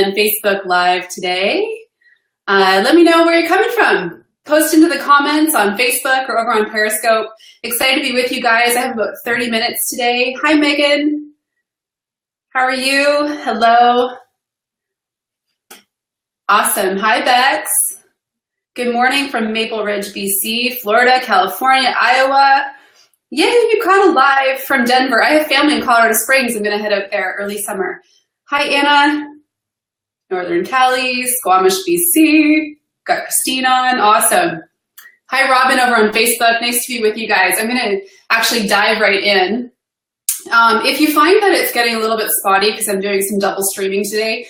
Facebook Live today. Let me know where you're coming from. Post into the comments on Facebook or over on Periscope. Excited to be with you guys. I have about 30 minutes today. Hi, Megan. How are you? Hello. Awesome. Hi, Bex. Good morning from Maple Ridge, BC, Florida, California, Iowa. Yay, you caught a live from Denver. I have family in Colorado Springs. I'm going to head out there early summer. Hi, Anna. Northern Cali, Squamish, BC. Got Christine on. Awesome. Hi, Robin over on Facebook. Nice to be with you guys. I'm going to actually dive right in. If you find that it's getting a little bit spotty because I'm doing some double streaming today,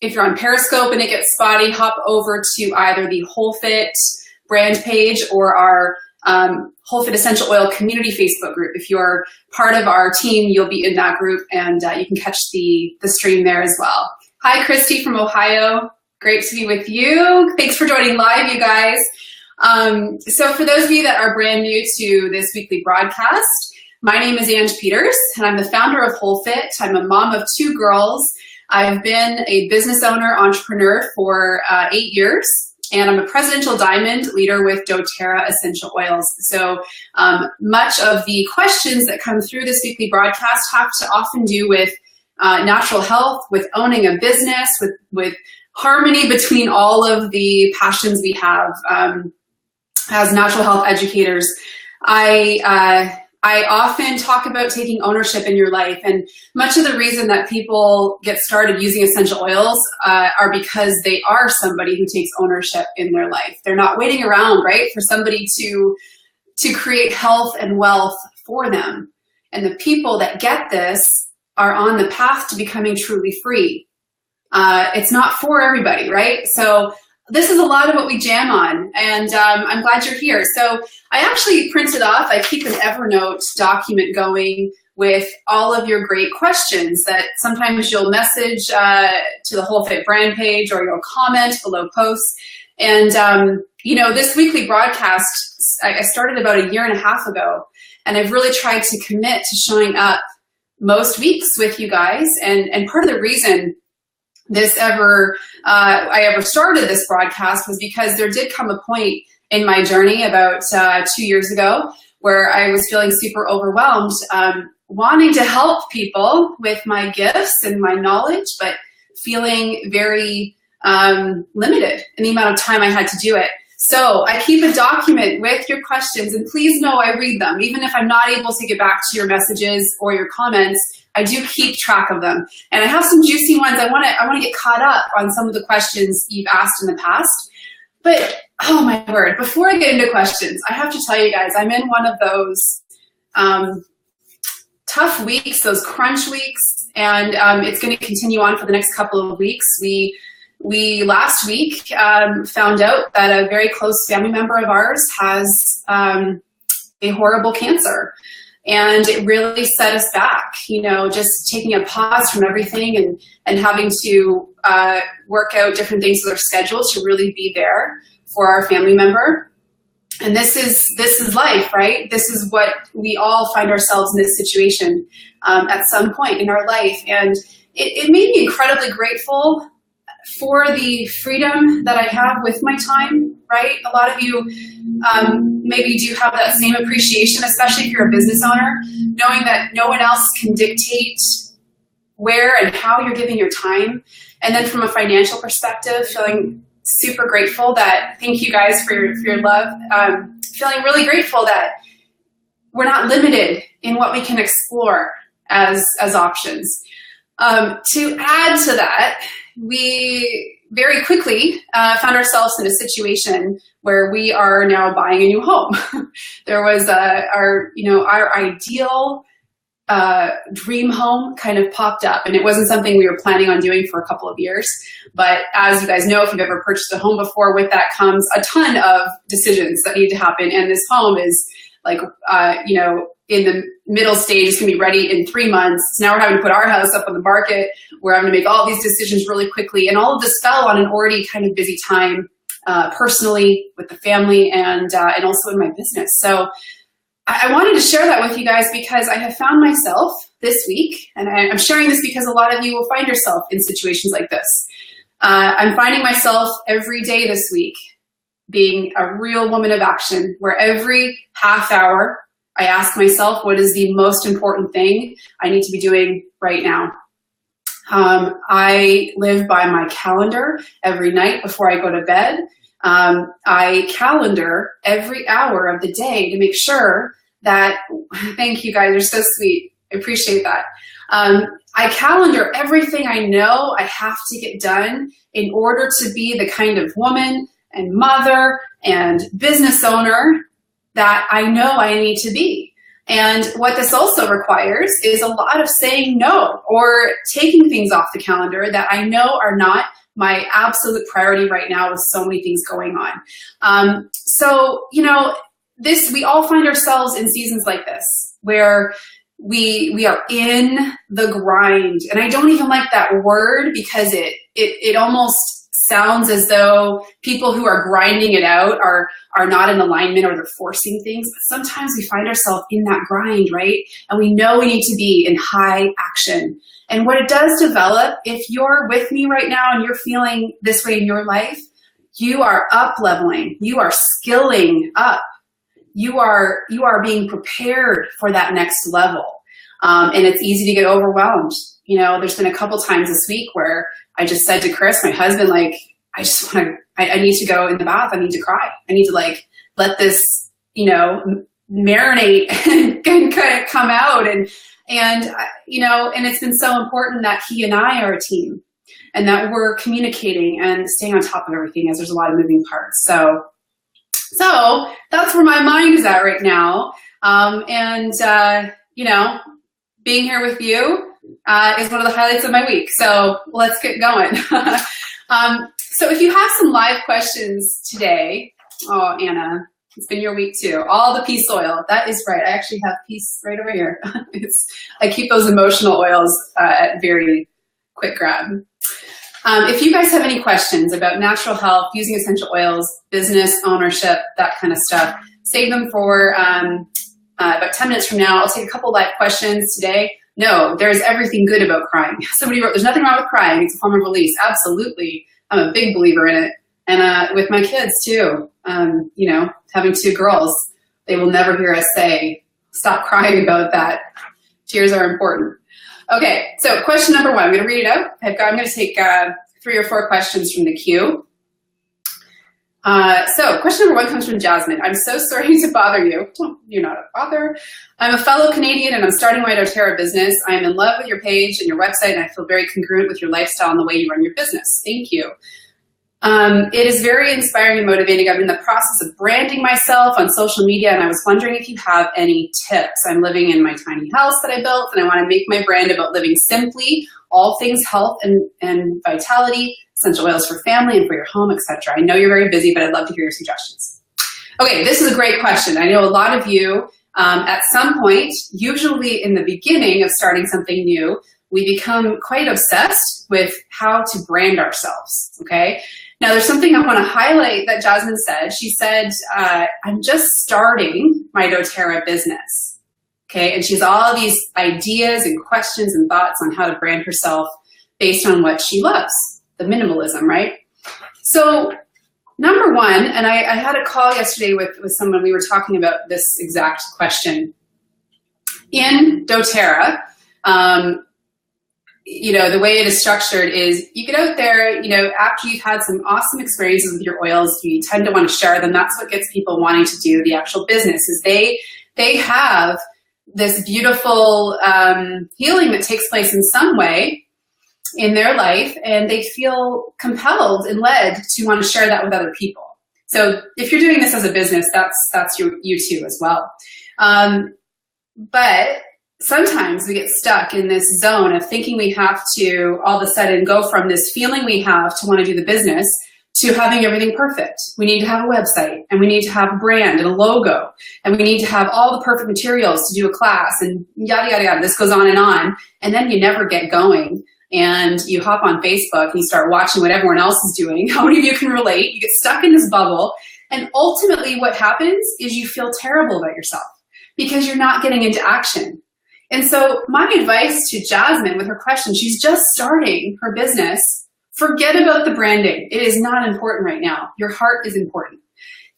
if you're on Periscope and it gets spotty, hop over to either the WholeFit brand page or our WholeFit Essential Oil Community Facebook group. If you're part of our team, you'll be in that group and you can catch the stream there as well. Hi, Christy from Ohio. Great to be with you. Thanks for joining live, you guys. So for those of you that are brand new to this weekly broadcast, my name is Ange Peters and I'm the founder of WholeFit. I'm a mom of 2 girls. I've been a business owner, entrepreneur for 8 years. And I'm a Presidential Diamond leader with doTERRA Essential Oils. So much of the questions that come through this weekly broadcast have to often do with natural health, with owning a business, with harmony between all of the passions we have as natural health educators. I often talk about taking ownership in your life, and much of the reason that people get started using essential oils are because they are somebody who takes ownership in their life. They're not waiting around, right, for somebody to create health and wealth for them. And the people that get this are on the path to becoming truly free. It's not for everybody, right? So this is a lot of what we jam on, and I'm glad you're here. So I actually printed off, I keep an Evernote document going with all of your great questions that sometimes you'll message to the WholeFit brand page or you'll comment below posts. And, you know, this weekly broadcast, I started about 1.5 years ago, and I've really tried to commit to showing up most weeks with you guys. And part of the reason I ever started this broadcast was because there did come a point in my journey about 2 years ago where I was feeling super overwhelmed, wanting to help people with my gifts and my knowledge, but feeling very limited in the amount of time I had to do it. So I keep a document with your questions, and please know I read them. Even if I'm not able to get back to your messages or your comments, I do keep track of them. And I have some juicy ones. I want to get caught up on some of the questions you've asked in the past. But, oh my word, before I get into questions, I have to tell you guys, I'm in one of those tough weeks, those crunch weeks, and it's going to continue on for the next couple of weeks. We last week found out that a very close family member of ours has a horrible cancer. And it really set us back, you know, just taking a pause from everything and having to work out different things with our schedule to really be there for our family member. And this is life, right? This is what we all find ourselves in this situation at some point in our life. And it made me incredibly grateful for the freedom that I have with my time, right? A lot of you maybe do have that same appreciation, especially if you're a business owner, knowing that no one else can dictate where and how you're giving your time. And then from a financial perspective, feeling super grateful that, thank you guys for your love, feeling really grateful that we're not limited in what we can explore as options. To add to that, we very quickly found ourselves in a situation where we are now buying a new home. There was our ideal dream home kind of popped up, and it wasn't something we were planning on doing for a couple of years. But as you guys know, if you've ever purchased a home before, with that comes a ton of decisions that need to happen. And this home is like, in the middle stage, it's gonna be ready in 3 months. So now we're having to put our house up on the market. We're having to make all these decisions really quickly. And all of this fell on an already kind of busy time personally with the family and also in my business. So I wanted to share that with you guys because I have found myself this week, and I'm sharing this because a lot of you will find yourself in situations like this. I'm finding myself every day this week being a real woman of action, where every half hour I ask myself, what is the most important thing I need to be doing right now? I live by my calendar every night before I go to bed. I calendar every hour of the day to make sure that, thank you guys, you're so sweet. I appreciate that. I calendar everything I know I have to get done in order to be the kind of woman and mother and business owner that I know I need to be. And what this also requires is a lot of saying no, or taking things off the calendar that I know are not my absolute priority right now with so many things going on. So, you know, we all find ourselves in seasons like this where we are in the grind. And I don't even like that word, because it almost sounds as though people who are grinding it out are not in alignment, or they're forcing things. But sometimes we find ourselves in that grind, right? And we know we need to be in high action. And what it does develop, if you're with me right now and you're feeling this way in your life, you are up leveling, you are skilling up, you are being prepared for that next level. And it's easy to get overwhelmed. You know, there's been a couple times this week where I just said to Chris, my husband, like, I need to go in the bath. I need to cry. I need to, like, let this, you know, marinate and kind of come out. And you know, and it's been so important that he and I are a team, and that we're communicating and staying on top of everything, as there's a lot of moving parts. So that's where my mind is at right now. You know, being here with you is one of the highlights of my week. So let's get going. So if you have some live questions today, oh, Anna, it's been your week too. All the peace oil. That is right. I actually have peace right over here. I keep those emotional oils at very quick grab. If you guys have any questions about natural health, using essential oils, business ownership, that kind of stuff, save them for about 10 minutes from now. I'll take a couple live questions today. No, there's everything good about crying. Somebody wrote, there's nothing wrong with crying. It's a form of release. Absolutely. I'm a big believer in it. And with my kids too, you know, having two girls, they will never hear us say, stop crying about that. Tears are important. Okay, so question number one, I'm going to read it out. I'm going to take 3 or 4 questions from the queue. So question number one comes from Jasmine. I'm so sorry to bother you. You're not a bother. I'm a fellow Canadian and I'm starting my doTERRA business. I am in love with your page and your website, and I feel very congruent with your lifestyle and the way you run your business. Thank you. It is very inspiring and motivating. I'm in the process of branding myself on social media, and I was wondering if you have any tips. I'm living in my tiny house that I built, and I want to make my brand about living simply, all things health and vitality, essential oils for family and for your home, etc. I know you're very busy, but I'd love to hear your suggestions. Okay, this is a great question. I know a lot of you, at some point, usually in the beginning of starting something new, we become quite obsessed with how to brand ourselves, okay? Now, there's something I want to highlight that Jasmine said. She said, I'm just starting my doTERRA business, okay? And she has all these ideas and questions and thoughts on how to brand herself based on what she loves, the minimalism, right? So number one, and I had a call yesterday with someone, we were talking about this exact question. In doTERRA, you know, the way it is structured is you get out there, you know, after you've had some awesome experiences with your oils, you tend to want to share them. That's what gets people wanting to do the actual business, is they have this beautiful healing that takes place in some way in their life, and they feel compelled and led to want to share that with other people. So if you're doing this as a business, that's you too as well. But sometimes we get stuck in this zone of thinking we have to all of a sudden go from this feeling we have to want to do the business to having everything perfect. We need to have a website, and we need to have a brand and a logo, and we need to have all the perfect materials to do a class, and yada, yada, yada. This goes on. And then you never get going, and you hop on Facebook and you start watching what everyone else is doing. How many of you can relate? You get stuck in this bubble, and ultimately what happens is you feel terrible about yourself because you're not getting into action. And so my advice to Jasmine with her question, she's just starting her business. Forget about the branding. It is not important right now. Your heart is important.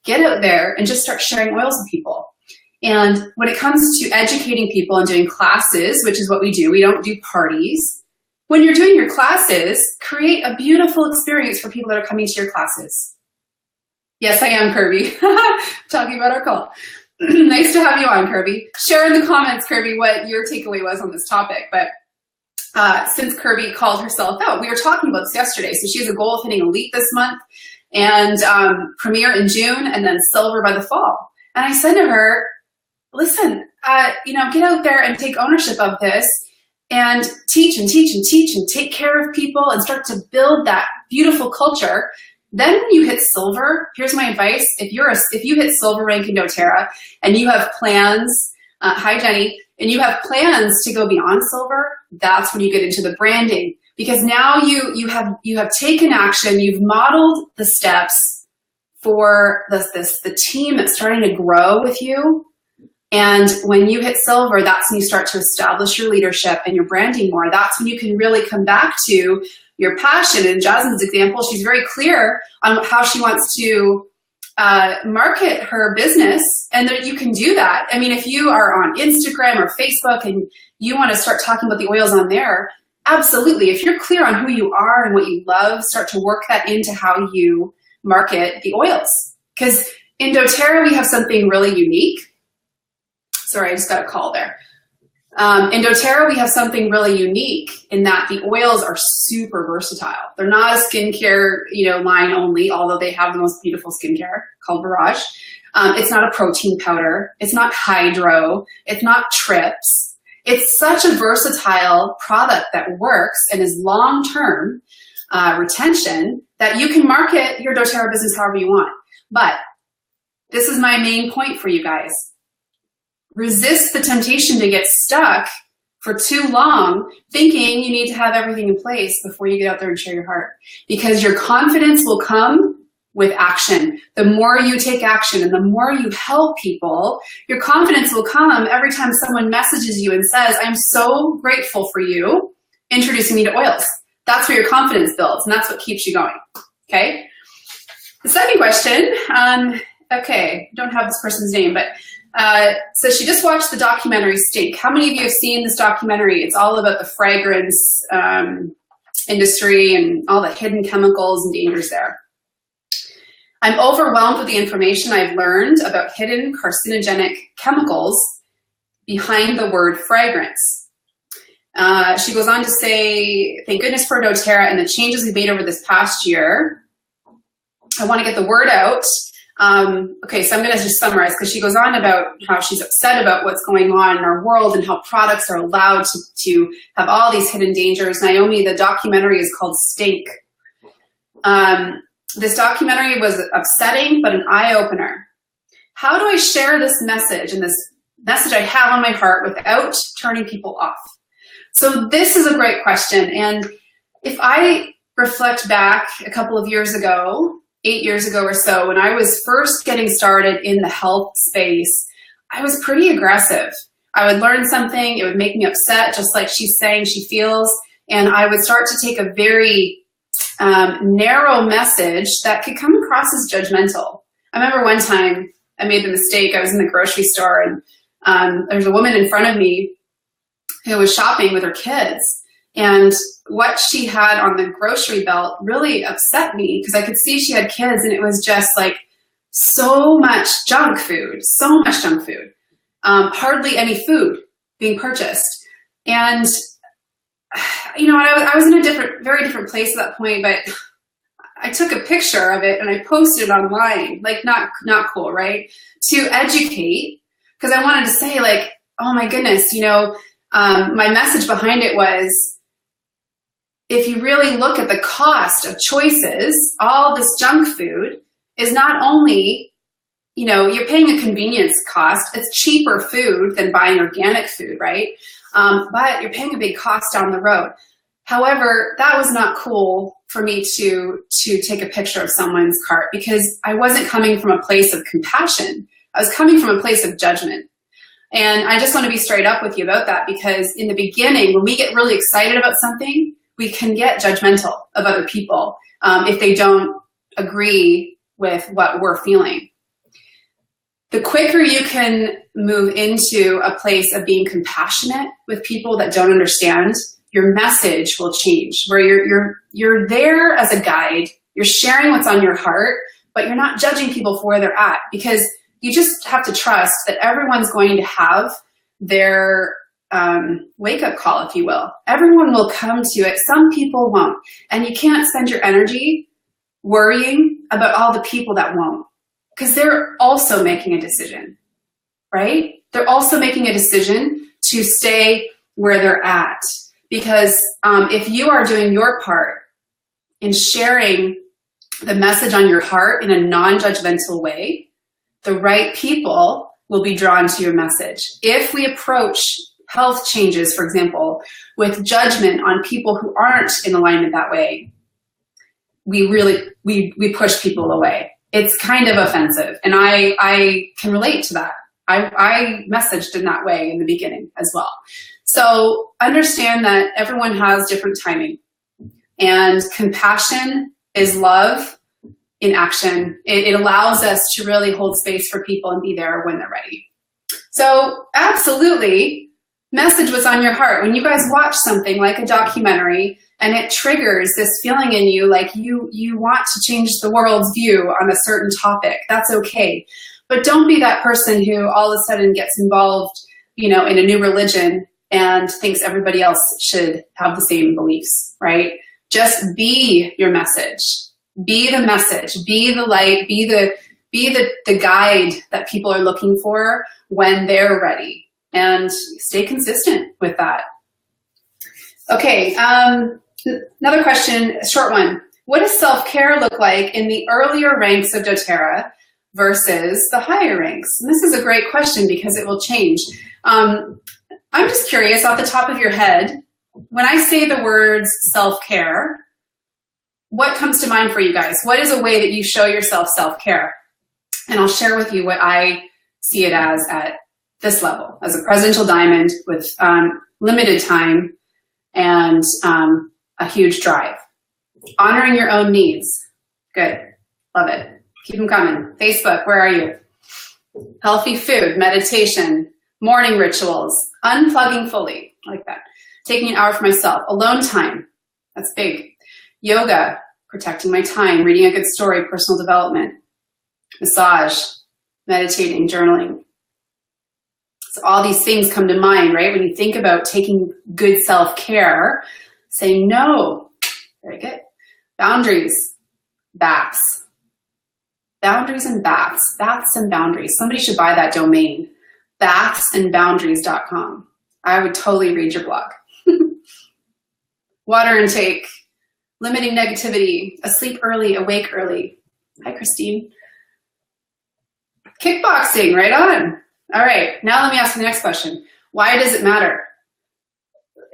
Get out there and just start sharing oils with people. And when it comes to educating people and doing classes, which is what we do, we don't do parties. When you're doing your classes, create a beautiful experience for people that are coming to your classes. Yes, I am, Kirby. Talking about our call. Nice to have you on, Kirby. Share in the comments, Kirby, what your takeaway was on this topic. But since Kirby called herself out, we were talking about this yesterday. So she has a goal of hitting elite this month and premier in June and then silver by the fall. And I said to her, listen, get out there and take ownership of this and teach and teach and teach and take care of people and start to build that beautiful culture. Then when you hit silver, here's my advice. If you hit silver rank in doTERRA and you have plans, hi Jenny, and you have plans to go beyond silver, that's when you get into the branding, because now you have taken action, you've modeled the steps for the team that's starting to grow with you. And when you hit silver, that's when you start to establish your leadership and your branding more. That's when you can really come back to your passion. In Jasmine's example, she's very clear on how she wants to market her business, and that you can do that. I mean, if you are on Instagram or Facebook and you want to start talking about the oils on there, absolutely. If you're clear on who you are and what you love, start to work that into how you market the oils. Because in doTERRA, we have something really unique. Sorry, I just got a call there. In doTERRA, we have something really unique in that the oils are super versatile. They're not a skincare, line only, although they have the most beautiful skincare called Barrage. It's not a protein powder. It's not hydro. It's not trips. It's such a versatile product that works and is long-term retention that you can market your doTERRA business however you want. But this is my main point for you guys. Resist the temptation to get stuck for too long thinking you need to have everything in place before you get out there and share your heart. Because your confidence will come with action. The more you take action and the more you help people, your confidence will come every time someone messages you and says, I'm so grateful for you introducing me to oils. That's where your confidence builds, and that's what keeps you going, okay? The second question, okay, don't have this person's name, but so she just watched the documentary Stink. How many of you have seen this documentary? It's all about the fragrance industry and all the hidden chemicals and dangers there. I'm overwhelmed with the information I've learned about hidden carcinogenic chemicals behind the word fragrance. She goes on to say, thank goodness for doTERRA and the changes we've made over this past year. I want to get the word out. Okay, so I'm going to just summarize, because she goes on about how she's upset about what's going on in our world and how products are allowed to have all these hidden dangers. Naomi, the documentary is called Stink. This documentary was upsetting, but an eye-opener. How do I share this message and this message I have on my heart without turning people off? So this is a great question. And if I reflect back a couple of years ago, 8 years ago or so, when I was first getting started in the health space, I was pretty aggressive. I would learn something, it would make me upset, just like she's saying she feels, and I would start to take a very narrow message that could come across as judgmental. I remember one time I made the mistake. I was in the grocery store, and there was a woman in front of me who was shopping with her kids, and what she had on the grocery belt really upset me, because I could see she had kids, and it was just like so much junk food, hardly any food being purchased. And, I was in a very different place at that point, but I took a picture of it and I posted it online, like not cool, right? To educate, because I wanted to say, like, oh my goodness, my message behind it was, if you really look at the cost of choices, all this junk food is not only, you're paying a convenience cost. It's cheaper food than buying organic food, right? But you're paying a big cost down the road. However, that was not cool for me to take a picture of someone's cart, because I wasn't coming from a place of compassion. I was coming from a place of judgment. And I just want to be straight up with you about that, because in the beginning, when we get really excited about something, we can get judgmental of other people if they don't agree with what we're feeling. The quicker you can move into a place of being compassionate with people that don't understand, your message will change, where you're there as a guide, you're sharing what's on your heart, but you're not judging people for where they're at, because you just have to trust that everyone's going to have their wake-up call, if you will. Everyone will come to it. Some people won't. And you can't spend your energy worrying about all the people that won't, because they're also making a decision, right? They're also making a decision to stay where they're at. Because if you are doing your part in sharing the message on your heart in a non-judgmental way, the right people will be drawn to your message. If we approach health changes, for example, with judgment on people who aren't in alignment that way, we push people away. It's kind of offensive. And I can relate to that. I messaged in that way in the beginning as well. So understand that everyone has different timing, and compassion is love in action. It allows us to really hold space for people and be there when they're ready. So absolutely, message what's on your heart. When you guys watch something like a documentary and it triggers this feeling in you, like you want to change the world's view on a certain topic, that's okay. But don't be that person who all of a sudden gets involved, in a new religion and thinks everybody else should have the same beliefs, right? Just be your message. Be the message. Be the light. Be the guide that people are looking for when they're ready. And stay consistent with that. Okay, another question, a short one. What does self-care look like in the earlier ranks of doTERRA versus the higher ranks? And this is a great question because it will change. I'm just curious, off the top of your head, when I say the words self-care, what comes to mind for you guys? What is a way that you show yourself self-care? And I'll share with you what I see it as at this level, as a presidential diamond with limited time and a huge drive. Honoring your own needs. Good. Love it. Keep them coming. Facebook, where are you? Healthy food, meditation, morning rituals, unplugging fully. I like that. Taking an hour for myself. Alone time. That's big. Yoga, protecting my time, reading a good story, personal development, massage, meditating, journaling. So all these things come to mind, right? When you think about taking good self-care, say no. Very good. Boundaries, baths. Boundaries and baths. Baths and boundaries. Somebody should buy that domain. Bathsandboundaries.com. I would totally read your blog. Water intake. Limiting negativity. Asleep early, awake early. Hi, Christine. Kickboxing, right on. All right, now let me ask you the next question. Why does it matter?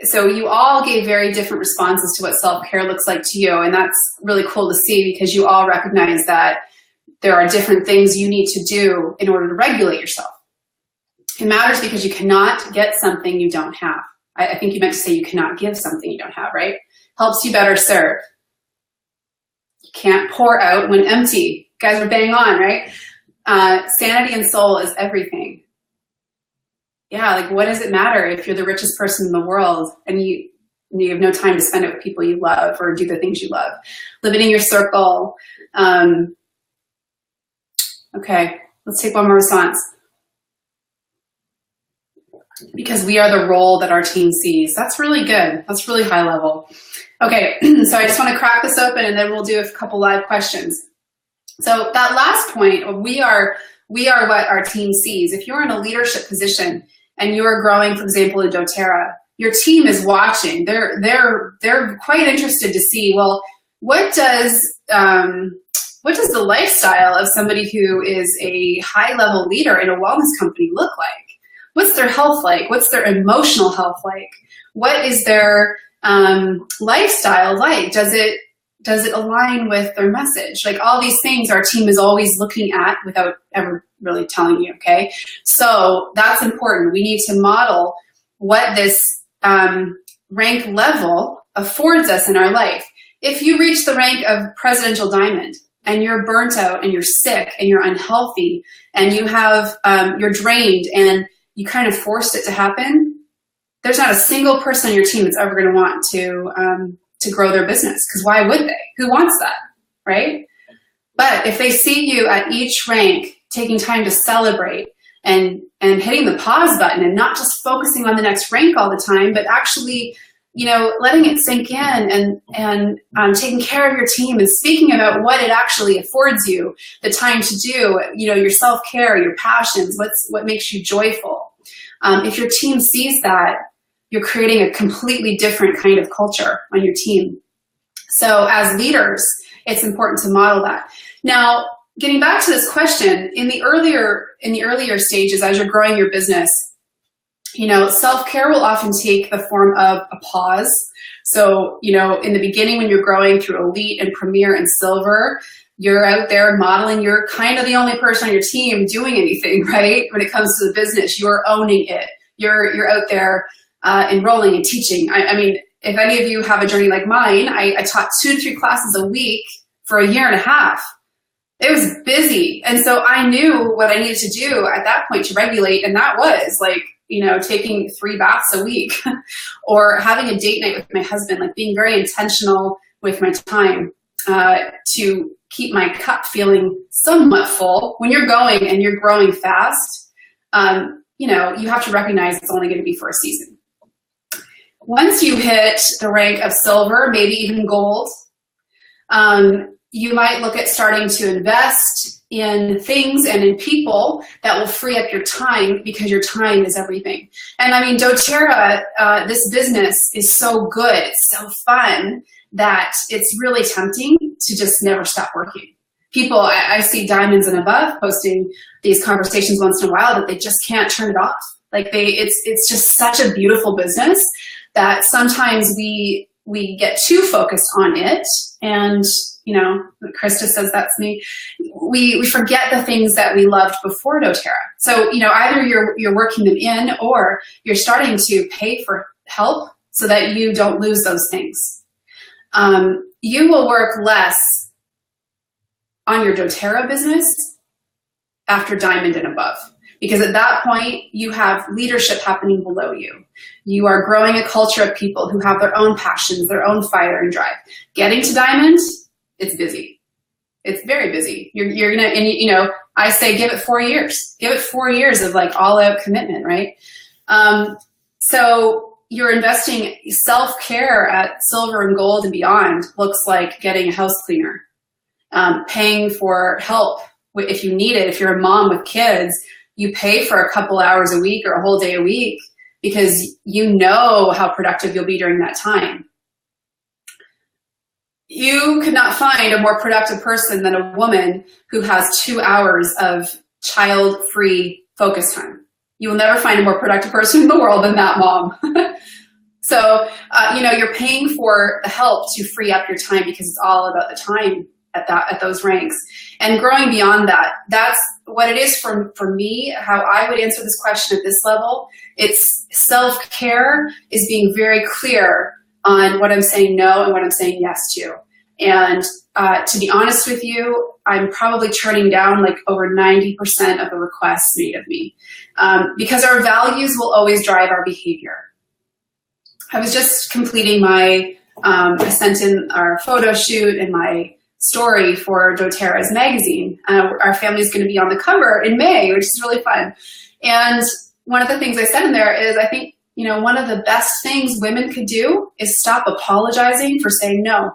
So you all gave very different responses to what self-care looks like to you, and that's really cool to see because you all recognize that there are different things you need to do in order to regulate yourself. It matters because you cannot get something you don't have. I think you meant to say you cannot give something you don't have, right? Helps you better serve. You can't pour out when empty. You guys are bang on, right? Sanity and soul is everything. Yeah, like what does it matter if you're the richest person in the world and you have no time to spend it with people you love or do the things you love? Limiting your circle. Okay, let's take one more response. Because we are the role that our team sees. That's really good. That's really high level. Okay, so I just want to crack this open and then we'll do a couple live questions. So that last point, we are what our team sees. If you're in a leadership position and you're growing, for example, in doTERRA, your team is watching. They're quite interested to see, well, what does the lifestyle of somebody who is a high-level leader in a wellness company look like? What's their health like? What's their emotional health like? What is their lifestyle like? Does it does it align with their message? Like all these things our team is always looking at without ever really telling you, okay? So that's important. We need to model what this rank level affords us in our life. If you reach the rank of Presidential Diamond and you're burnt out and you're sick and you're unhealthy and you have, you're drained and you kind of forced it to happen, there's not a single person on your team that's ever going to want to grow their business, because why would they? Who wants that, right? But if they see you at each rank taking time to celebrate and hitting the pause button and not just focusing on the next rank all the time, but actually, you know, letting it sink in and taking care of your team and speaking about what it actually affords you the time to do, you know, your self-care, your passions, what makes you joyful. If your team sees that, you're creating a completely different kind of culture on your team. So as leaders, it's important to model that. Now, getting back to this question, in the earlier stages, as you're growing your business, you know, self-care will often take the form of a pause. So, you know, in the beginning when you're growing through Elite and Premier and Silver, you're out there modeling, you're kind of the only person on your team doing anything, right? When it comes to the business, you're owning it. You're out there enrolling and teaching. I mean, if any of you have a journey like mine, I taught 2 to 3 classes a week for a year and a half. It was busy. And so I knew what I needed to do at that point to regulate. And that was like, you know, taking 3 baths a week or having a date night with my husband, like being very intentional with my time to keep my cup feeling somewhat full. When you're going and you're growing fast, you know, you have to recognize it's only going to be for a season. Once you hit the rank of Silver, maybe even Gold, you might look at starting to invest in things and in people that will free up your time, because your time is everything. And I mean, doTERRA, this business is so good, it's so fun, that it's really tempting to just never stop working. People, I see diamonds and above posting these conversations once in a while that they just can't turn it off. Like it's just such a beautiful business that sometimes we get too focused on it, and you know, Krista says that's me. We forget the things that we loved before doTERRA. So you know, either you're working them in, or you're starting to pay for help so that you don't lose those things. You will work less on your doTERRA business after Diamond and above. Because at that point, you have leadership happening below you. You are growing a culture of people who have their own passions, their own fire and drive. Getting to Diamond, it's busy. It's very busy. You're gonna, and you know, I say give it 4 years. Give it 4 years of like all out commitment, right? So you're investing self-care at Silver and Gold and beyond looks like getting a house cleaner, paying for help if you need it. If you're a mom with kids, you pay for a couple hours a week or a whole day a week because you know how productive you'll be during that time. You could not find a more productive person than a woman who has 2 hours of child-free focus time. You will never find a more productive person in the world than that mom. So, you know, you're paying for the help to free up your time because it's all about the time at those ranks. And growing beyond that, that's what it is for me, how I would answer this question at this level. It's self-care is being very clear on what I'm saying no and what I'm saying yes to. And to be honest with you, I'm probably turning down like over 90% of the requests made of me because our values will always drive our behavior. I was just completing my, I sent in our photo shoot and my story for doTERRA's magazine. Our family is going to be on the cover in May, which is really fun. And one of the things I said in there is, I think, you know, one of the best things women could do is stop apologizing for saying no.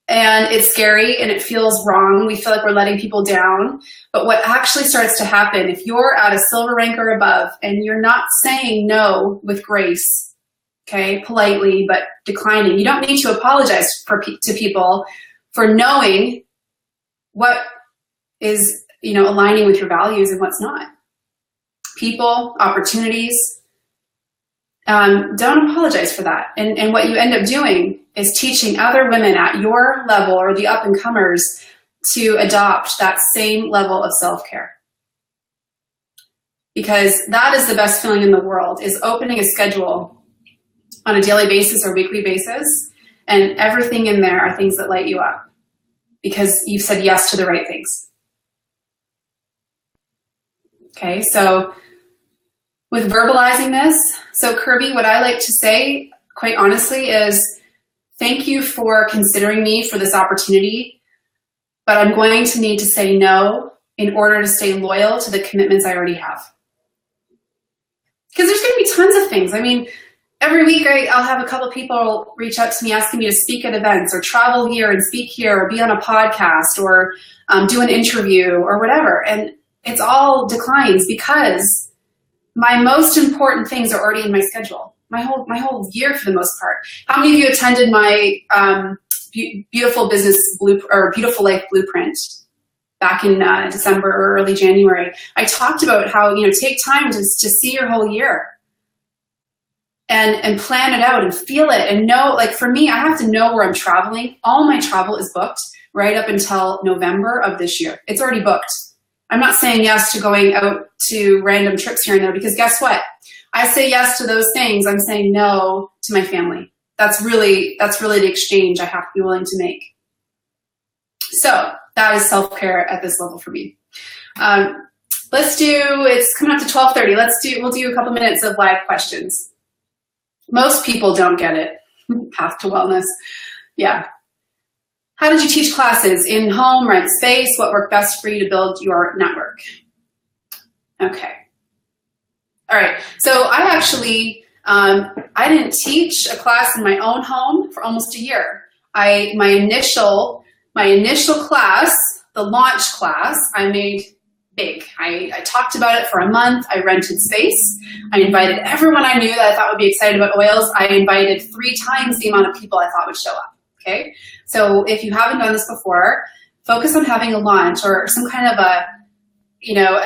And it's scary and it feels wrong. We feel like we're letting people down. But what actually starts to happen, if you're at a Silver rank or above and you're not saying no with grace, okay, politely, but declining, you don't need to apologize to people for knowing what is, you know, aligning with your values and what's not. People, opportunities, don't apologize for that. And what you end up doing is teaching other women at your level or the up-and-comers to adopt that same level of self-care. Because that is the best feeling in the world, is opening a schedule on a daily basis or weekly basis, and everything in there are things that light you up because you've said yes to the right things. Okay, so with verbalizing this, so Kirby, what I like to say, quite honestly, is thank you for considering me for this opportunity, but I'm going to need to say no in order to stay loyal to the commitments I already have. Because there's going to be tons of things. I mean, every week I'll have a couple of people reach out to me asking me to speak at events or travel here and speak here or be on a podcast or do an interview or whatever. And it's all declines because my most important things are already in my schedule. My whole year for the most part. How many of you attended my Beautiful Business or Beautiful Life Blueprint back in December or early January? I talked about how, take time to see your whole year and plan it out and feel it and know, like for me, I have to know where I'm traveling. All my travel is booked right up until November of this year. It's already booked. I'm not saying yes to going out to random trips here and there because guess what? I say yes to those things. I'm saying no to my family. That's really the exchange I have to be willing to make. So that is self-care at this level for me. It's coming up to 12:30. We'll do a couple minutes of live questions. Most people don't get it. Path to wellness. Yeah. How did you teach classes? In home, rent space? What worked best for you to build your network? Okay. All right. So I actually, I didn't teach a class in my own home for almost a year. My initial class, the launch class, I made big. I talked about it for a month. I rented space. I invited everyone I knew that I thought would be excited about oils. I invited 3 times the amount of people I thought would show up. Okay. So if you haven't done this before, focus on having a launch or some kind of a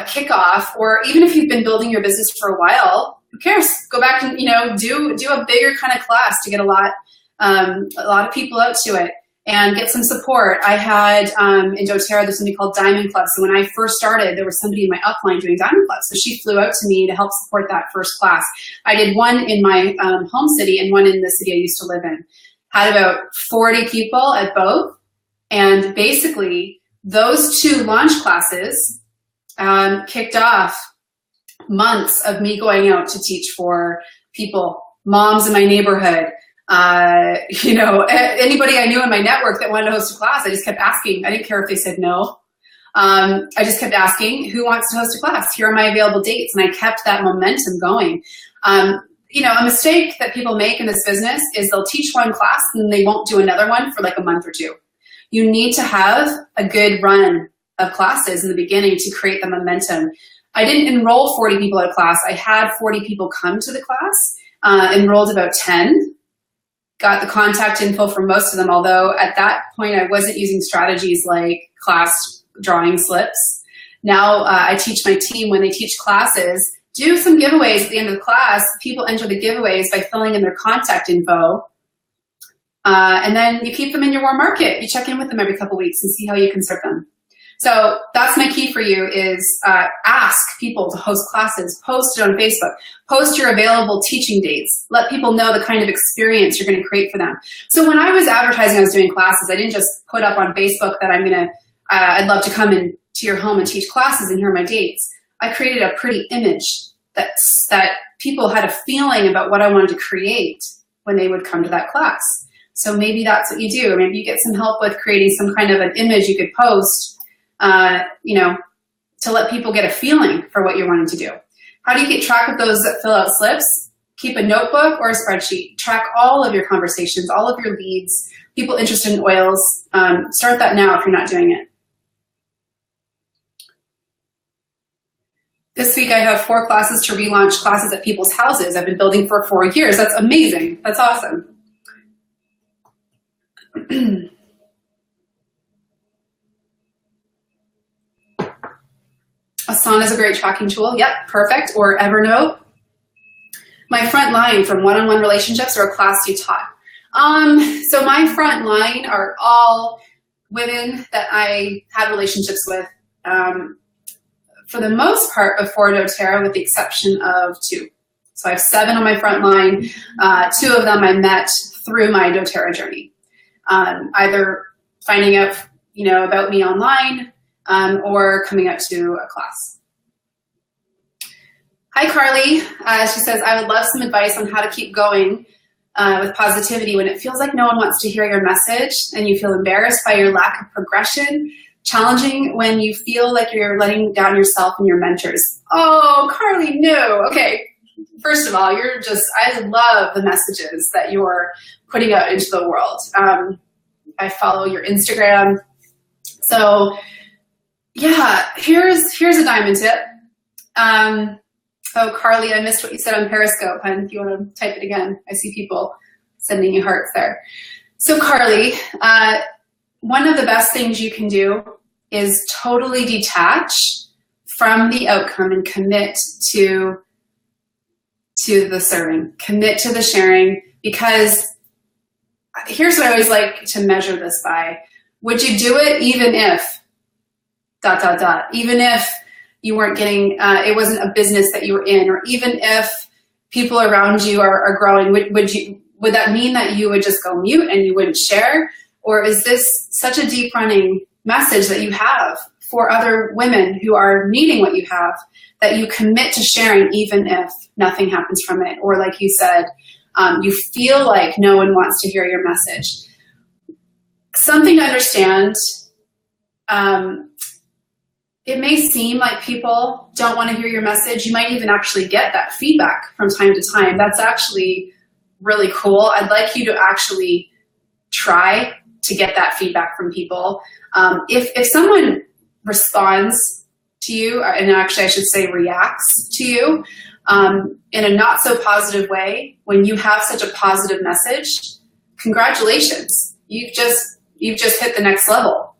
kickoff, or even if you've been building your business for a while, who cares? Go back and, do a bigger kind of class to get a lot of people out to it and get some support. I had in doTERRA, there's something called Diamond Club. So when I first started, there was somebody in my upline doing Diamond Club. So she flew out to me to help support that first class. I did one in my home city and one in the city I used to live in. Had about 40 people at both. And basically, those 2 launch classes kicked off months of me going out to teach for people, moms in my neighborhood, anybody I knew in my network that wanted to host a class. I just kept asking. I didn't care if they said no. I just kept asking, who wants to host a class? Here are my available dates. And I kept that momentum going. A mistake that people make in this business is they'll teach one class and they won't do another one for like a month or 2. You need to have a good run of classes in the beginning to create the momentum. I didn't enroll 40 people at a class. I had 40 people come to the class, enrolled about 10, got the contact info from most of them, although at that point I wasn't using strategies like class drawing slips. Now I teach my team when they teach classes, do some giveaways at the end of the class. People enter the giveaways by filling in their contact info. And then you keep them in your warm market. You check in with them every couple of weeks and see how you can serve them. So that's my key for you is ask people to host classes, post it on Facebook, post your available teaching dates, let people know the kind of experience you're going to create for them. So when I was advertising I was doing classes, I didn't just put up on Facebook that I'd love to come into your home and teach classes and here are my dates. I created a pretty image that people had a feeling about what I wanted to create when they would come to that class. So maybe that's what you do. Or maybe you get some help with creating some kind of an image you could post, to let people get a feeling for what you're wanting to do. How do you keep track of those that fill out slips? Keep a notebook or a spreadsheet. Track all of your conversations, all of your leads, people interested in oils. Start that now if you're not doing it. This week I have 4 classes to relaunch classes at people's houses. I've been building for 4 years. That's amazing. That's awesome. Asana is a great tracking tool. Yep, perfect. Or Evernote. My front line from one-on-one relationships or a class you taught. So my front line are all women that I had relationships with, for the most part before doTERRA, with the exception of 2. So I have 7 on my front line. 2 of them I met through my doTERRA journey, either finding out, about me online, or coming up to a class. Hi, Carly. She says, I would love some advice on how to keep going with positivity when it feels like no one wants to hear your message and you feel embarrassed by your lack of progression, challenging when you feel like you're letting down yourself and your mentors. Oh, Carly, no. Okay. First of all, I love the messages that you're putting out into the world. I follow your Instagram. So yeah, here's a diamond tip. Oh, Carly, I missed what you said on Periscope. And if you want to type it again, I see people sending you hearts there. So Carly, one of the best things you can do is totally detach from the outcome and commit to the serving, commit to the sharing, because here's what I always like to measure this by. Would you do it even if ... even if you weren't getting, it wasn't a business that you were in, or even if people around you are growing, would that mean that you would just go mute and you wouldn't share? Or is this such a deep running message that you have for other women who are needing what you have, that you commit to sharing even if nothing happens from it? Or like you said, you feel like no one wants to hear your message. Something to understand, it may seem like people don't want to hear your message. You might even actually get that feedback from time to time. That's actually really cool. I'd like you to actually try to get that feedback from people. If someone responds to you, and actually I should say reacts to you in a not so positive way, when you have such a positive message, congratulations. You've just hit the next level.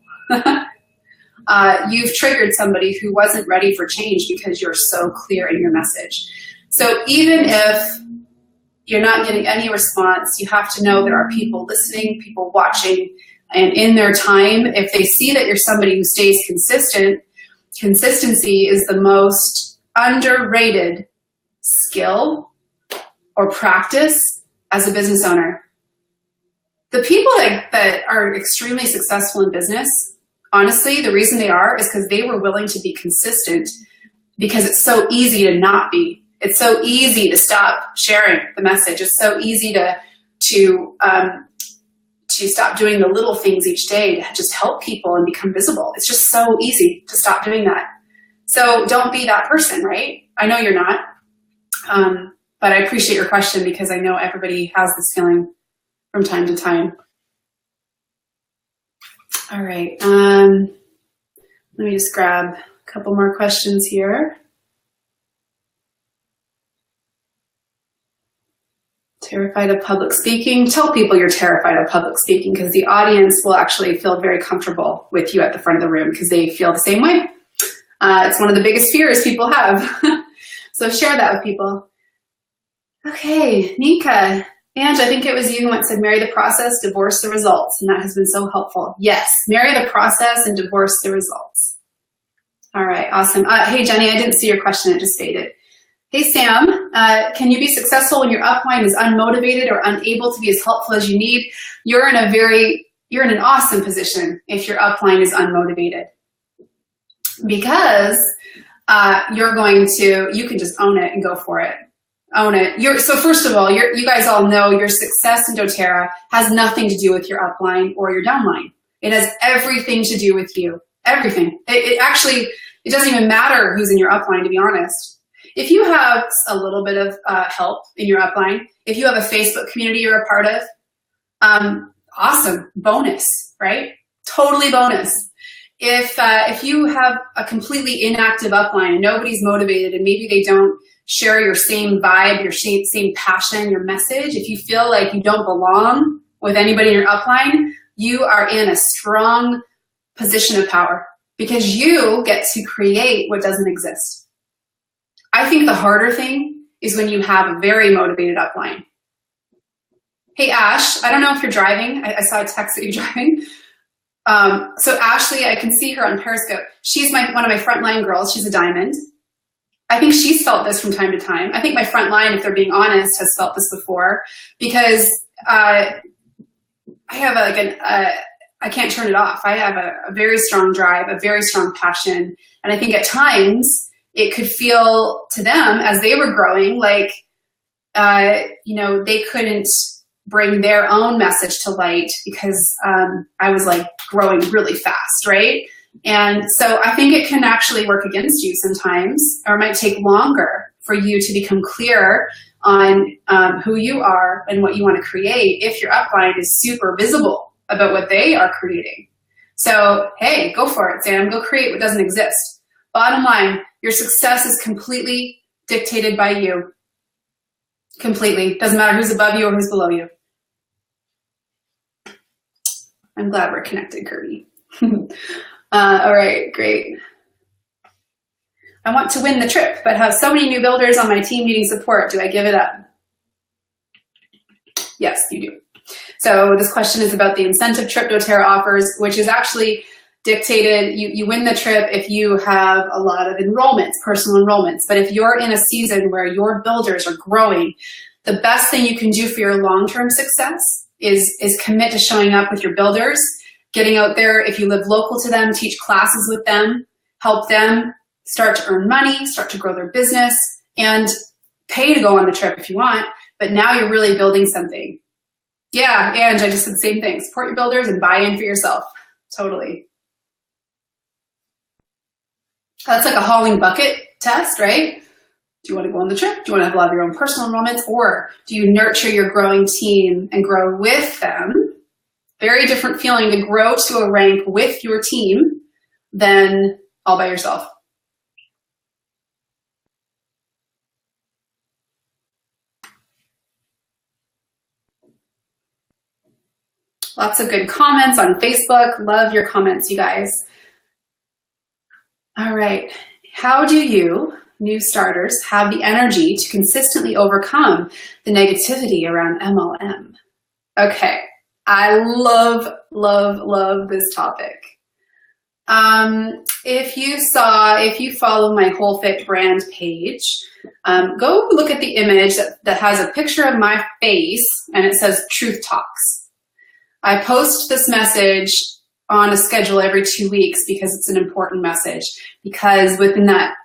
You've triggered somebody who wasn't ready for change because you're so clear in your message. So even if you're not getting any response, you have to know there are people listening, people watching, and in their time, if they see that you're somebody who stays consistent, consistency is the most underrated skill or practice as a business owner. The people that are extremely successful in business, honestly, the reason they are is because they were willing to be consistent, because it's so easy to not be. It's so easy to stop sharing the message. It's so easy to stop doing the little things each day to just help people and become visible. It's just so easy to stop doing that. So don't be that person, right? I know you're not, but I appreciate your question, because I know everybody has this feeling from time to time. All right, let me just grab a couple more questions here. Terrified of public speaking. Tell people you're terrified of public speaking, because the audience will actually feel very comfortable with you at the front of the room because they feel the same way. It's one of the biggest fears people have. So share that with people. Okay, Nika. And I think it was you who once said, marry the process, divorce the results. And that has been so helpful. Yes, marry the process and divorce the results. All right, awesome. Hey, Jenny, I didn't see your question. It just faded. Hey, Sam, can you be successful when your upline is unmotivated or unable to be as helpful as you need? You're in an awesome position if your upline is unmotivated, because you can just own it and go for it. Own it. So first of all, you guys all know your success in doTERRA has nothing to do with your upline or your downline. It has everything to do with you. Everything. It doesn't even matter who's in your upline, to be honest. If you have a little bit of help in your upline, if you have a Facebook community you're a part of, awesome, bonus, right? Totally bonus. If you have a completely inactive upline and nobody's motivated and maybe they don't share your same vibe, your same passion, your message, if you feel like you don't belong with anybody in your upline, you are in a strong position of power, because you get to create what doesn't exist. I think the harder thing is when you have a very motivated upline. Hey, Ash, I don't know if you're driving. I saw a text that you're driving. So Ashley, I can see her on Periscope. She's one of my frontline girls. She's a diamond. I think she's felt this from time to time. I think my front line, if they're being honest, has felt this before, because I have I can't turn it off. I have a very strong drive, a very strong passion. And I think at times it could feel to them as they were growing like, they couldn't bring their own message to light because I was like growing really fast, right? And so I think it can actually work against you sometimes, or it might take longer for you to become clear on who you are and what you want to create if your upline is super visible about what they are creating. So, hey, go for it, Sam. Go create what doesn't exist. Bottom line, your success is completely dictated by you. Completely. Doesn't matter who's above you or who's below you. I'm glad we're connected, Kirby. All right, great. I want to win the trip, but have so many new builders on my team needing support. Do I give it up? Yes, you do. So this question is about the incentive trip doTERRA offers, which is actually dictated. You win the trip if you have a lot of enrollments, personal enrollments. But if you're in a season where your builders are growing, the best thing you can do for your long-term success is commit to showing up with your builders, getting out there. If you live local to them, teach classes with them, help them start to earn money, start to grow their business, and pay to go on the trip if you want. But now you're really building something. Yeah, and I just said the same thing. Support your builders and buy in for yourself. Totally. That's like a hauling bucket test, right? Do you want to go on the trip? Do you want to have a lot of your own personal enrollments? Or do you nurture your growing team and grow with them? Very different feeling to grow to a rank with your team than all by yourself. Lots of good comments on Facebook. Love your comments, you guys. All right. How do you, new starters, have the energy to consistently overcome the negativity around MLM? Okay. I love, love, love this topic. If you follow my WholeFit brand page, go look at the image that has a picture of my face and it says Truth Talks. I post this message on a schedule every 2 weeks because it's an important message. Because within that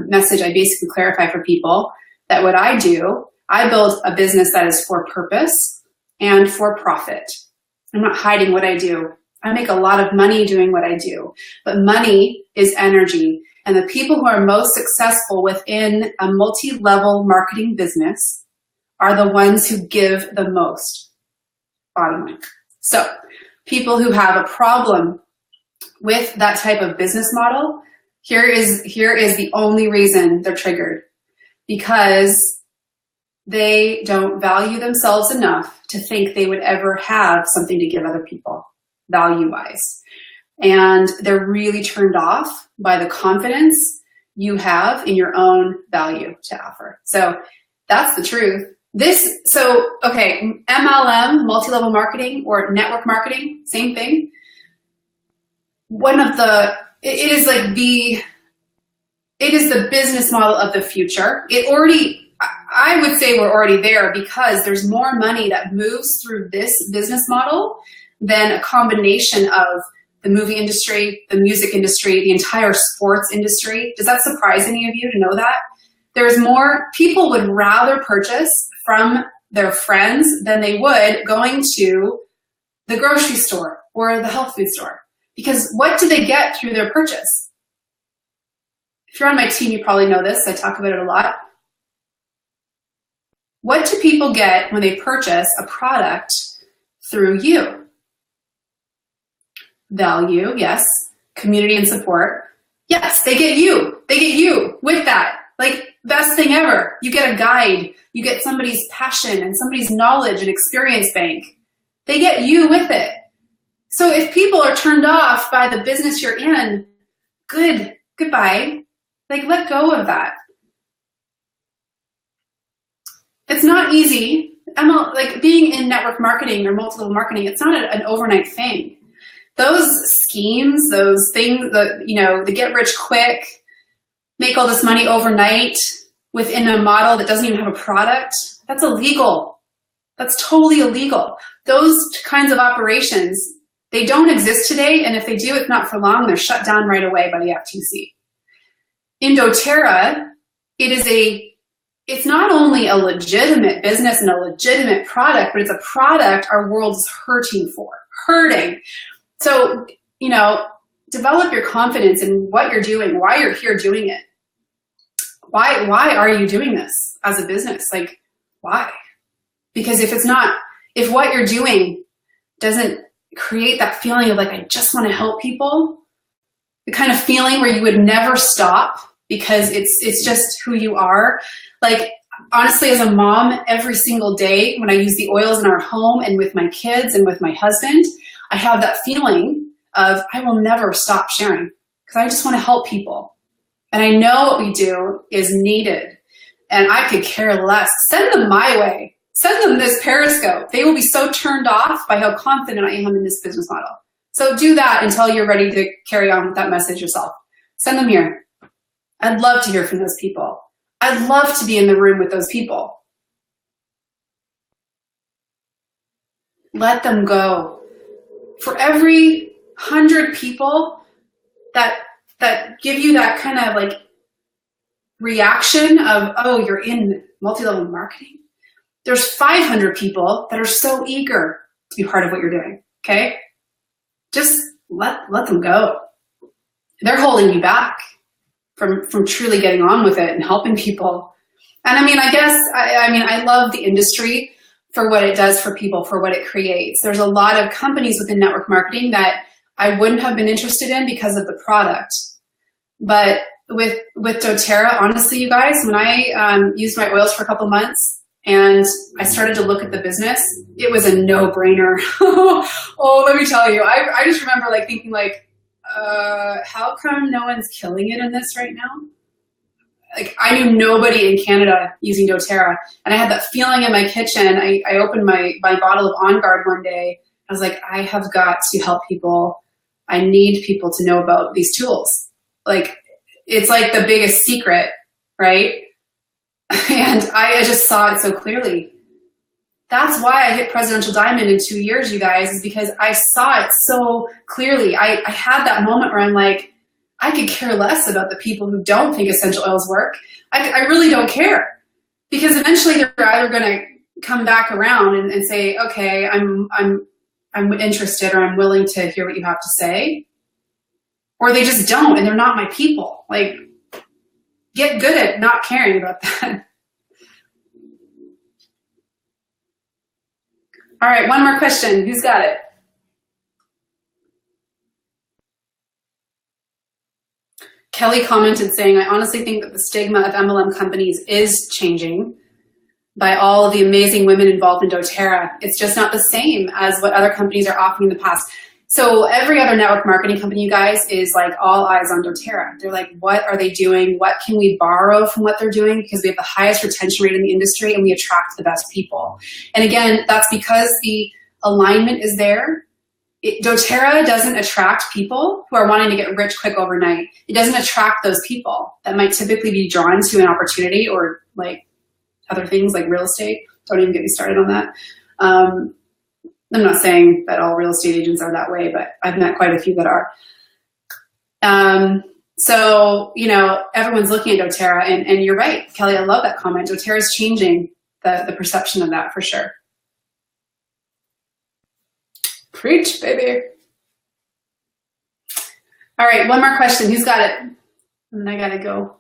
message, I basically clarify for people that what I do, I build a business that is for purpose and for profit. I'm not hiding what I do. I make a lot of money doing what I do, but money is energy. And the people who are most successful within a multi-level marketing business are the ones who give the most. Bottom line. So people who have a problem with that type of business model, here is the only reason they're triggered. Because they don't value themselves enough to think they would ever have something to give other people, value-wise. And they're really turned off by the confidence you have in your own value to offer. So that's the truth. Okay, MLM, multi-level marketing, or network marketing, same thing. It is the business model of the future. I would say we're already there because there's more money that moves through this business model than a combination of the movie industry, the music industry, the entire sports industry. Does that surprise any of you to know that? There's more, people would rather purchase from their friends than they would going to the grocery store or the health food store. Because what do they get through their purchase? If you're on my team, you probably know this. I talk about it a lot. What do people get when they purchase a product through you? Value, yes. Community and support. Yes, they get you. They get you with that. Like, best thing ever. You get a guide. You get somebody's passion and somebody's knowledge and experience bank. They get you with it. So if people are turned off by the business you're in, goodbye. Like, let go of that. It's not easy like being in network marketing or multi-level marketing, it's not an overnight thing. Those schemes, those things that, the get rich quick, make all this money overnight within a model that doesn't even have a product, that's illegal. That's totally illegal. Those kinds of operations, they don't exist today, and if they do, it's not for long. They're shut down right away by the FTC. In doTERRA, it's not only a legitimate business and a legitimate product, but it's a product our world is hurting. So, develop your confidence in what you're doing, why you're here doing it. Why are you doing this as a business? Like, why? Because if what you're doing doesn't create that feeling of like, I just want to help people, the kind of feeling where you would never stop because it's just who you are. Like, honestly, as a mom, every single day when I use the oils in our home and with my kids and with my husband, I have that feeling of I will never stop sharing because I just want to help people. And I know what we do is needed, and I could care less. Send them my way. Send them this Periscope. They will be so turned off by how confident I am in this business model. So do that until you're ready to carry on with that message yourself. Send them here. I'd love to hear from those people. I'd love to be in the room with those people. Let them go. For every 100 people that give you that kind of like reaction of, oh, you're in multi-level marketing, there's 500 people that are so eager to be part of what you're doing, okay? Just let them go. They're holding you back from truly getting on with it and helping people. And I mean, I love the industry for what it does for people, for what it creates. There's a lot of companies within network marketing that I wouldn't have been interested in because of the product. But with doTERRA, honestly, you guys, when I used my oils for a couple months and I started to look at the business, it was a no-brainer. Oh, let me tell you, I just remember like thinking like, how come no one's killing it in this right now? Like, I knew nobody in Canada using doTERRA, and I had that feeling in my kitchen. I opened my bottle of On Guard one day. I was like, I have got to help people. I need people to know about these tools. Like, it's like the biggest secret, right? And I just saw it so clearly. That's why I hit Presidential Diamond in 2 years, you guys, is because I saw it so clearly. I had that moment where I'm like, I could care less about the people who don't think essential oils work. I really don't care, because eventually they're either going to come back around and say, okay, I'm interested, or I'm willing to hear what you have to say, or they just don't, and they're not my people. Like, get good at not caring about that. All right, one more question. Who's got it? Kelly commented saying, I honestly think that the stigma of MLM companies is changing by all of the amazing women involved in doTERRA. It's just not the same as what other companies are offering in the past. So every other network marketing company, you guys, is like all eyes on doTERRA. They're like, what are they doing? What can we borrow from what they're doing? Because we have the highest retention rate in the industry and we attract the best people. And again, that's because the alignment is there. doTERRA doesn't attract people who are wanting to get rich quick overnight. It doesn't attract those people that might typically be drawn to an opportunity or like other things like real estate. Don't even get me started on that. I'm not saying that all real estate agents are that way, but I've met quite a few that are. So, everyone's looking at doTERRA, and you're right, Kelly, I love that comment. doTERRA is changing the perception of that for sure. Preach, baby. All right, one more question. Who's got it? And then I gotta go.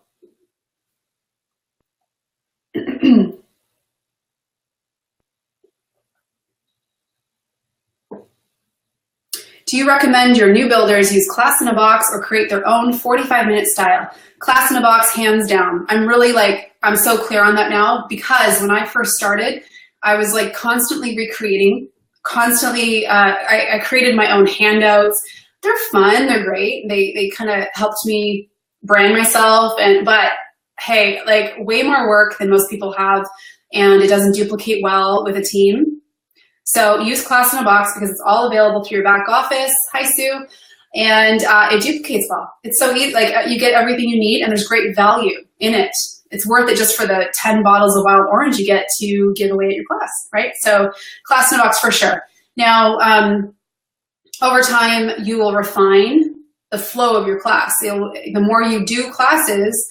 Do you recommend your new builders use Class in a Box or create their own 45-minute style? Class in a Box, hands down. I'm so clear on that now, because when I first started, I was like constantly recreating, I created my own handouts. They're fun, they're great. They kind of helped me brand myself, but hey, like way more work than most people have. and it doesn't duplicate well with a team. So use Class in a Box because it's all available through your back office. Hi, Sue. And it duplicates well. It's so easy, like you get everything you need and there's great value in it. It's worth it just for the 10 bottles of wild orange you get to give away at your class, right? So Class in a Box for sure. Now, over time, you will refine the flow of your class. The more you do classes,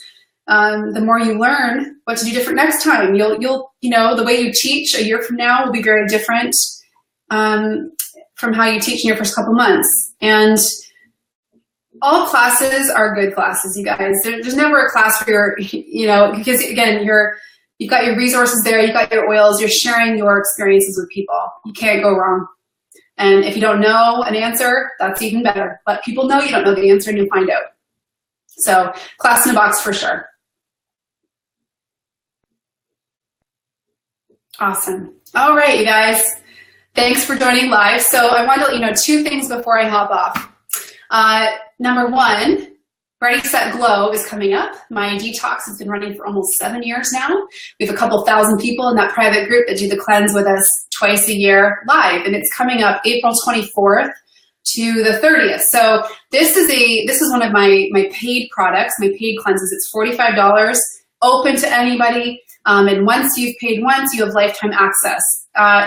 the more you learn what to do different next time. You'll you know, the way you teach a year from now will be very different from how you teach in your first couple months. And all classes are good classes, you guys. There's never a class where you're, you know, because again, you've got your resources there, you've got your oils, you're sharing your experiences with people. You can't go wrong. And if you don't know an answer, that's even better. Let people know you don't know the answer and you'll find out. So Class in a Box for sure. Awesome. All right, you guys. Thanks for joining live. So I wanted to let you know 2 things before I hop off. Number 1, Ready, Set, Glow is coming up. My detox has been running for almost 7 years now. We have a couple thousand people in that private group that do the cleanse with us twice a year live, and it's coming up April 24th to the 30th. So this is one of my paid products, my paid cleanses. It's $45, open to anybody. And once you've paid once, you have lifetime access.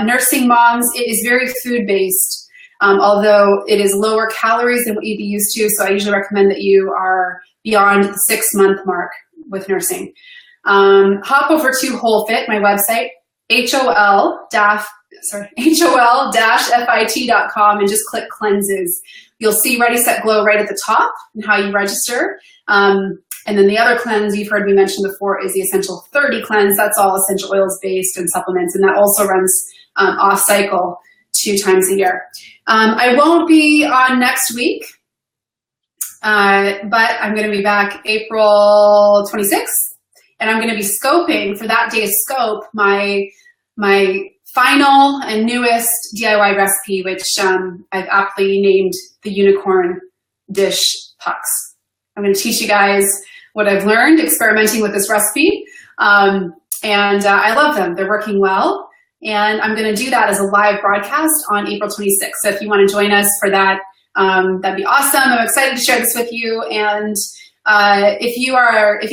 Nursing moms, it is very food-based. Although it is lower calories than what you'd be used to, so I usually recommend that you are beyond the 6-month mark with nursing. Hop over to WholeFit, my website, HOL-FIT.com, and just click cleanses. You'll see Ready, Set, Glow right at the top and how you register. And then the other cleanse you've heard me mention before is the Essential 30 cleanse. That's all essential oils based and supplements, and that also runs off cycle 2 times a year. I won't be on next week, but I'm going to be back April 26th, and I'm going to be scoping for that day's scope my final and newest DIY recipe, which I've aptly named the Unicorn Dish Pucks. I'm going to teach you guys what I've learned experimenting with this recipe, and I love them. They're working well. And I'm going to do that as a live broadcast on April 26th. So if you want to join us for that, that'd be awesome. I'm excited to share this with you. And if you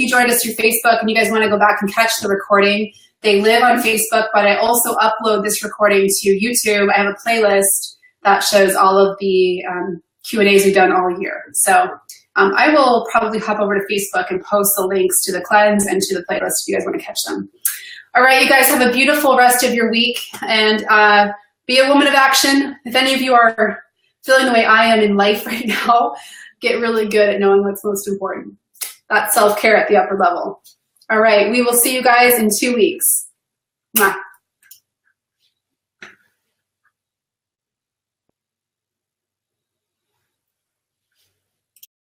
joined us through Facebook and you guys want to go back and catch the recording, they live on Facebook, but I also upload this recording to YouTube. I have a playlist that shows all of the Q&As we've done all year. So I will probably hop over to Facebook and post the links to the cleanse and to the playlist if you guys want to catch them. All right, you guys have a beautiful rest of your week, and be a woman of action. If any of you are feeling the way I am in life right now, get really good at knowing what's most important. That's self-care at the upper level. All right, we will see you guys in 2 weeks. Mwah.